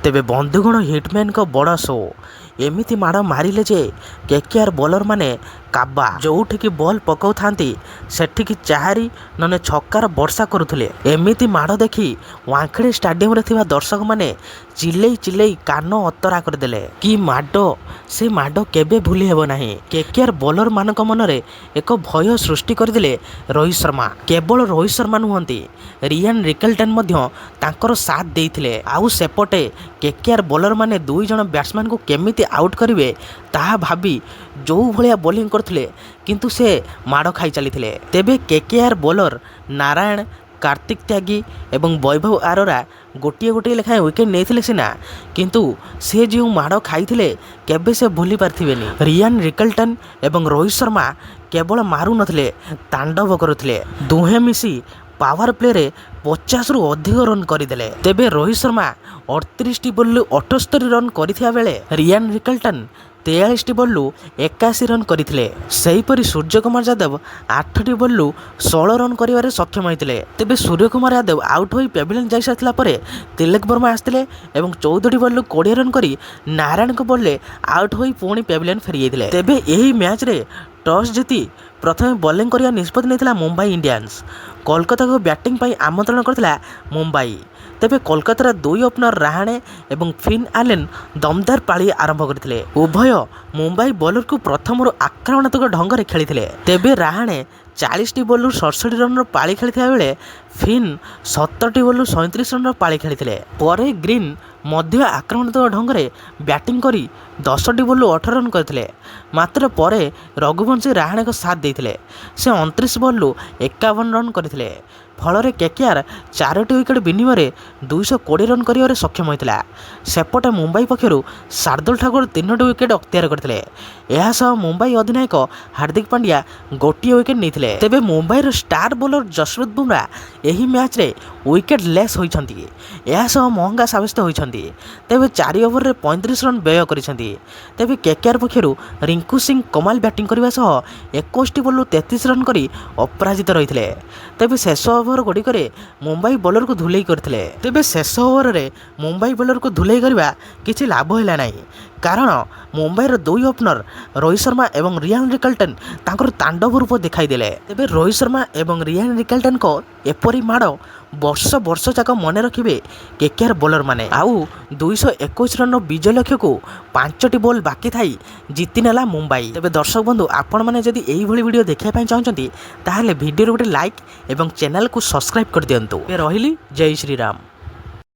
तेबे बंधुगण हिटमैन को बड़ शो एमिति माड़ मारिले जे केकेआर बॉलर माने काबा जोठिकी बॉल पकाउ थांती सेठिकी चाहारी नने छक्कार वर्षा करुथुले। एमिति माड़ देखी वांखेड़ी स्टाडियम रे थिबा दर्शक माने चिल्लई चिल्लई कान अतरा करदेले कि माड से माड केबे भूली हेबो नाही। केकेआर बॉलर मानक मनरे एक भय सृष्टि करदिले रोहित शर्मा। केवल रोहित शर्मा नुहंती रियान रिकल्टन मध्य तांकर साथ देइथिले। आउ सेपटे केकेआर बॉलर माने दुई जण बैट्समैन को केमिति आउट करिवे ताहा भाबी जो भलिया बॉलिंग करथिले किंतु से माड़ खाई चलीथिले। तेबे केकेआर बॉलर नारायण कार्तिक त्यागी एवं वैभव आरोरा गोटे गोटे लेखाएं विकेट नहीं सीना किंतु से जो माड़ खाई केबे से भूली पार्थिबेनी। रियान रिकल्टन एवं रोहित शर्मा केवल मारू नथिले तांडव करुथिले। दुहे मिसी पावर प्ले रे 50 रु अधिक रन करदेले। तेबे रोहित शर्मा 38 बॉल 78 रन करिथिया बेले रियान रिकल्टन 43 बॉल 81 रन करथिले। सेहीपरि सूर्यकुमार यादव 8 बॉल 16 रन करिवारे सक्षम होइतिले। तेबे सूर्यकुमार यादव आउट होई पेविलियन जाई साथिला परे तिलक वर्मा आस्तिले एवं 14 बॉल 20 रन करी नारायण को बॉल आउट होई पुणी पेविलियन फेरी जाइतिले। तेबे एही मैच रे टॉस जीति प्रथमे बॉलिंग करिया निष्पत्ति नेतिला मुंबई इंडियंस। कोलकाता को बैटिंग पाई आमंत्रण करथिला मुंबई। तेबे कोलकातार दुई ओपनर राहाणे एवं फिन आलेन दमदार पाଳି आरंभ करथिले। उभय मुंबई बॉलर को प्रथम आक्रामणात्मक ढंग से खेलिथिले। तेबे राहाणे 40 बॉल 67 रन पाଳି खेलिथिया बेले फिन 70 बॉल 37 रन पाଳି खेलिथिले। परे ग्रीन मध्य आक्रामणात्मक ढंग से बैटिंग करी 10 बॉल 18 रन करथिले। मात्र परे रघुवंशी राहाणे को साथ देइथिले। से 29 बॉल 51 रन करथिले। फल केकेआर 4 विकेट विनिमय 220 रन कर सक्षम होता। सेपटे मुंबई पक्षर शार्दुल ठाकुर 3 विकेट अख्तियार करते। मुंबई अधिनायक हार्दिक पांड्या गोटे विकेट नहीं। तेबे मुंबईर स्टार बॉलर जसप्रीत बुमरा यही मैच रे विकेट लेस होइछंती। महंगा साबित होइछंती। तेबे 4 ओवर 35 रन व्यय करिसेंती। तेबे केकेआर पक्षर रिंकू सिंह कमाल बैटिंग करने 21 बॉल 33 रन करी अपराजित रही। तेबे शेष ओवर गुड़िक मुंबई बॉलर को धुलाई करथिले। तेबे शेष ओवर रे मुंबई बॉलर को धुलाई करवा किछि लाभ होला नाही कारण मुंबईर दुई ओपनर रोहित शर्मा एवं रियान रिकल्टन तांकर तांडव रूप दिखाई देले। तेबे रोहित शर्मा एवं रियान रिकल्टन को एपरी माड़ वर्ष वर्ष जाक मन रखिबे केकेआर बॉलर माने। आउ 221 रन विजय लक्ष्य को 5टी बॉल बाकी थाई जीति नेला मुंबई। तेबे दर्शक बंधु आपण माने जदि एही भली वीडियो देखिया पय चाहउछंती ताहाले वीडियो रे गोटे लाइक एवं चैनल को सब्सक्राइब कर दियंतु। रहिली जय श्री राम।